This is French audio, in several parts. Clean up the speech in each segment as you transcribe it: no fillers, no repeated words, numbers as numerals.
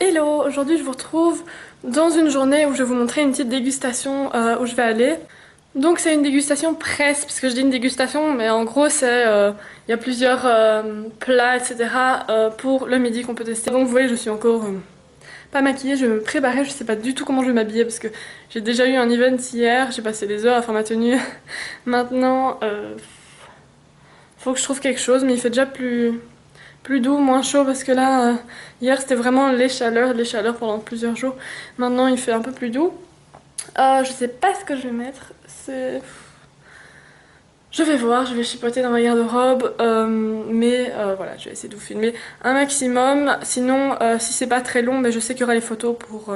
Hello, aujourd'hui je vous retrouve dans une journée où je vais vous montrer une petite dégustation où je vais aller. Donc c'est une dégustation presse, parce que je dis une dégustation, mais en gros c'est il y a plusieurs plats, etc. Pour le midi qu'on peut tester. Donc vous voyez, je suis encore pas maquillée, je vais me préparer, je sais pas du tout comment je vais m'habiller parce que j'ai déjà eu un event hier, j'ai passé des heures à faire ma tenue. Maintenant, faut que je trouve quelque chose, mais il fait déjà plus doux, moins chaud parce que là, hier c'était vraiment les chaleurs pendant plusieurs jours. Maintenant il fait un peu plus doux. Je sais pas ce que je vais mettre, je vais voir, je vais chipoter dans ma garde-robe, mais voilà, je vais essayer de vous filmer un maximum. Sinon, si c'est pas très long, mais je sais qu'il y aura les photos pour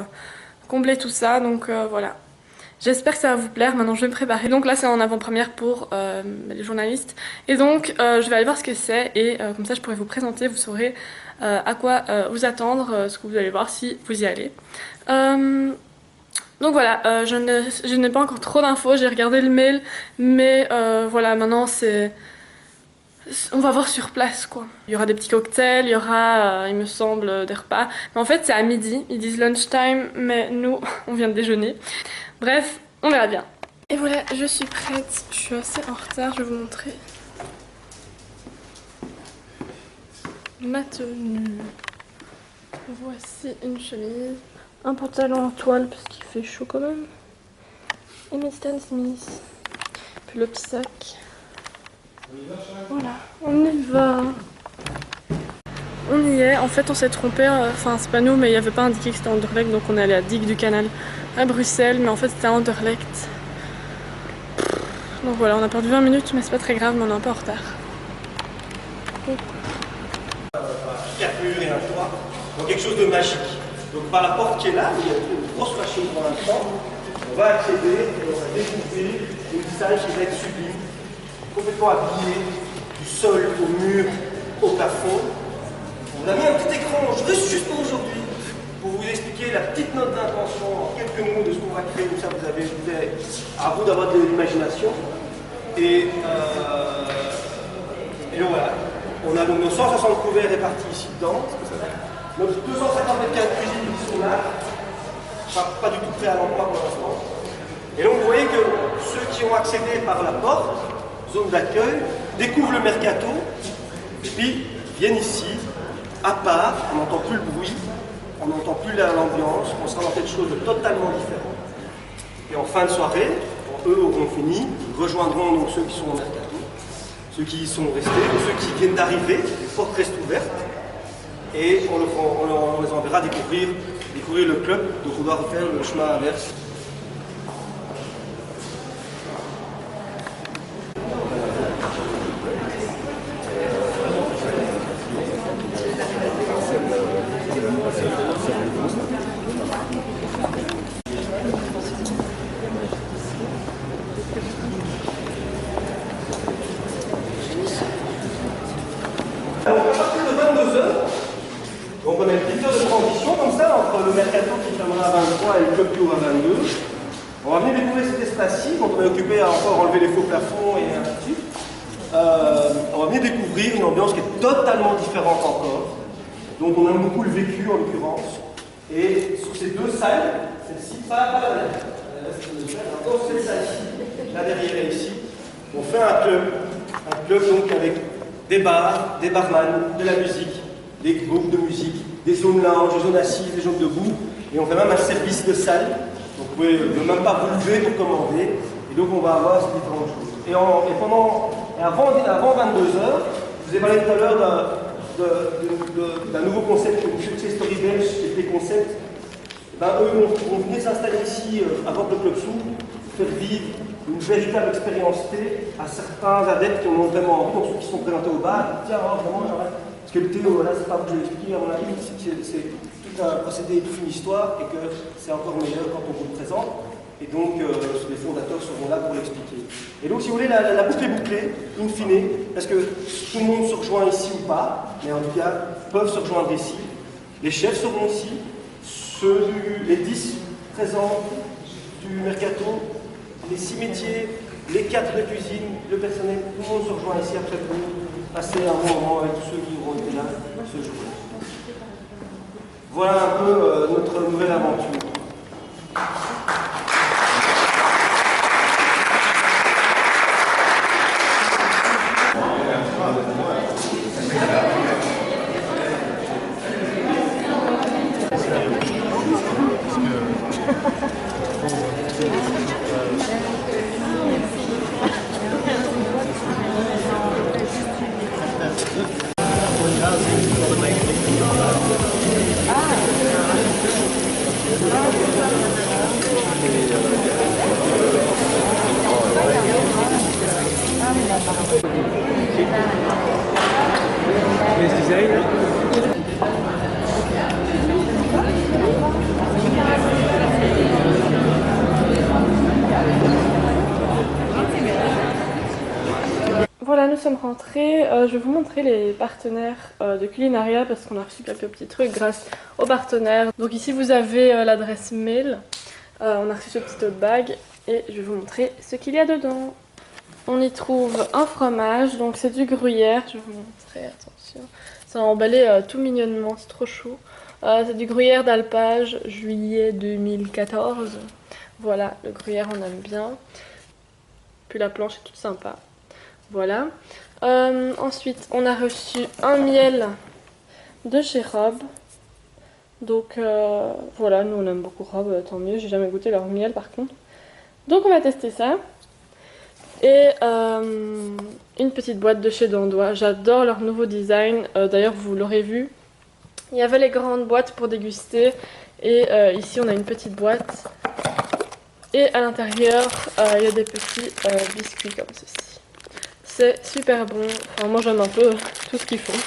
combler tout ça, donc voilà. J'espère que ça va vous plaire. Maintenant je vais me préparer. Donc là c'est en avant-première pour les journalistes. Et donc je vais aller voir ce que c'est et comme ça je pourrai vous présenter, vous saurez à quoi vous attendre, ce que vous allez voir si vous y allez. Donc voilà, je n'ai pas encore trop d'infos, j'ai regardé le mail, mais voilà, maintenant on va voir sur place quoi. Il y aura des petits cocktails, il y aura, il me semble, des repas. Mais en fait c'est à midi, ils disent lunchtime, mais nous on vient de déjeuner. Bref, on verra bien. Et voilà, je suis prête, je suis assez en retard, je vais vous montrer ma tenue. Voici une chemise, un pantalon en toile parce qu'il fait chaud quand même, et mes Stan Smith, puis le petit sac. Voilà, on y va. On y est, en fait on s'est trompé, enfin c'est pas nous, mais il n'y avait pas indiqué que c'était Anderlecht, donc on est allé à Digue du Canal à Bruxelles, mais en fait c'était à Anderlecht. Donc voilà, on a perdu 20 minutes, mais c'est pas très grave, mais on est un peu en retard. Quatre murs et un toit, donc quelque chose de magique. Donc par la porte qui est là, il y a une grosse machine pour l'instant, on va accéder et on va découvrir une salle qui va être sublime, complètement habillée, du sol au mur, au plafond. On a mis un petit écran juste pour aujourd'hui, pour vous expliquer la petite note d'intention en quelques mots de ce qu'on va créer, comme ça vous avez à vous d'avoir de l'imagination. Et donc voilà, on a donc nos 160 couverts répartis ici dedans, nos 250 mètres carrés de cuisine qui sont là, pas du tout prêts à l'emploi pour l'instant. Et donc vous voyez que ceux qui ont accédé par la porte, zone d'accueil, découvrent le mercato, et puis viennent ici, à part, on n'entend plus le bruit, on n'entend plus l'ambiance, on sera dans quelque chose de totalement différent. Et en fin de soirée, quand eux auront fini, ils rejoindront donc ceux qui sont au mercato, ceux qui y sont restés, ceux qui viennent d'arriver, les portes restent ouvertes, et on les enverra découvrir le club, donc on doit refaire le chemin inverse. Alors, à partir de 22h, donc on a une petite heure de transition comme ça entre le mercato qui fermera à 23 et le club qui ouvre à 22. On va venir découvrir cet espace-ci, donc on est occupé à encore enlever les faux plafonds et ainsi de suite. On va venir découvrir une ambiance qui est totalement différente encore. Donc on aime beaucoup le vécu en l'occurrence. Et sur ces deux salles, celle-ci, pas la dernière. Donc cette salle-ci, là derrière et ici, on fait un club donc avec des bars, des barman, de la musique, des groupes de musique, des zones lounge, des zones assises, des zones debout, et on fait même un service de salle, donc vous pouvez même pas vous lever pour commander, et donc on va avoir ces différentes choses. Et avant 22h, je vous ai parlé tout à l'heure d'un nouveau concept, une success story belge, qui était concept. Eux vont venir s'installer ici avant que le club s'ouvre, faire vivre une véritable expérience thé à certains adeptes qui en ont vraiment envie, donc ceux qui sont présentés au bar, tiens, vraiment, j'aurais. Parce que le thé, voilà, c'est pas que je l'ai expliqué, à mon avis, c'est tout un procédé, toute une histoire, et que c'est encore meilleur quand on vous le présente. Et donc, les fondateurs seront là pour l'expliquer. Et donc, si vous voulez, la boucle est bouclée, in fine, parce que tout le monde se rejoint ici ou pas, mais en tout cas, peuvent se rejoindre ici. Les chefs seront ici, les 10 présents du mercato, les 6 métiers, les 4 de cuisine, le personnel, tout le monde se rejoint ici après vous, passer un bon moment avec tous ceux qui auront été là ce jour-là. Voilà un peu notre nouvelle aventure. Voilà, nous sommes rentrés. Je vais vous montrer les partenaires de Culinaria parce qu'on a reçu quelques petits trucs grâce aux partenaires. Donc ici vous avez l'adresse mail. On a reçu ce petit tote bag et je vais vous montrer ce qu'il y a dedans. On y trouve un fromage, donc c'est du gruyère. Je vais vous montrer, attention. C'est emballé tout mignonnement, c'est trop chou. C'est du gruyère d'alpage, juillet 2014. Voilà, le gruyère on aime bien. Puis la planche est toute sympa. Voilà. Ensuite, on a reçu un miel de chez Rob. Donc voilà, nous on aime beaucoup Rob, tant mieux. J'ai jamais goûté leur miel par contre. Donc on va tester ça. Et une petite boîte de chez Dandois. J'adore leur nouveau design. D'ailleurs, vous l'aurez vu. Il y avait les grandes boîtes pour déguster. Et ici, on a une petite boîte. Et à l'intérieur, il y a des petits biscuits comme ceci. C'est super bon. Enfin, moi, j'aime un peu tout ce qu'ils font.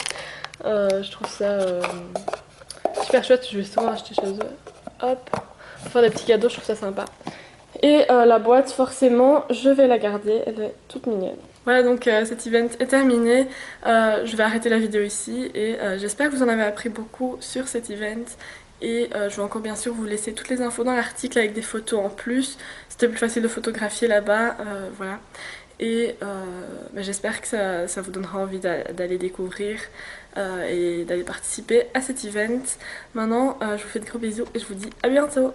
Je trouve ça super chouette. Je vais souvent acheter chez eux. Hop. Pour faire des petits cadeaux, je trouve ça sympa. Et la boîte, forcément, je vais la garder. Elle est toute mignonne. Voilà, donc cet event est terminé. Je vais arrêter la vidéo ici. Et j'espère que vous en avez appris beaucoup sur cet event. Et je vais encore bien sûr vous laisser toutes les infos dans l'article avec des photos en plus. C'était plus facile de photographier là-bas. Voilà. Et j'espère que ça vous donnera envie d'aller découvrir et d'aller participer à cet event. Maintenant, je vous fais de gros bisous et je vous dis à bientôt.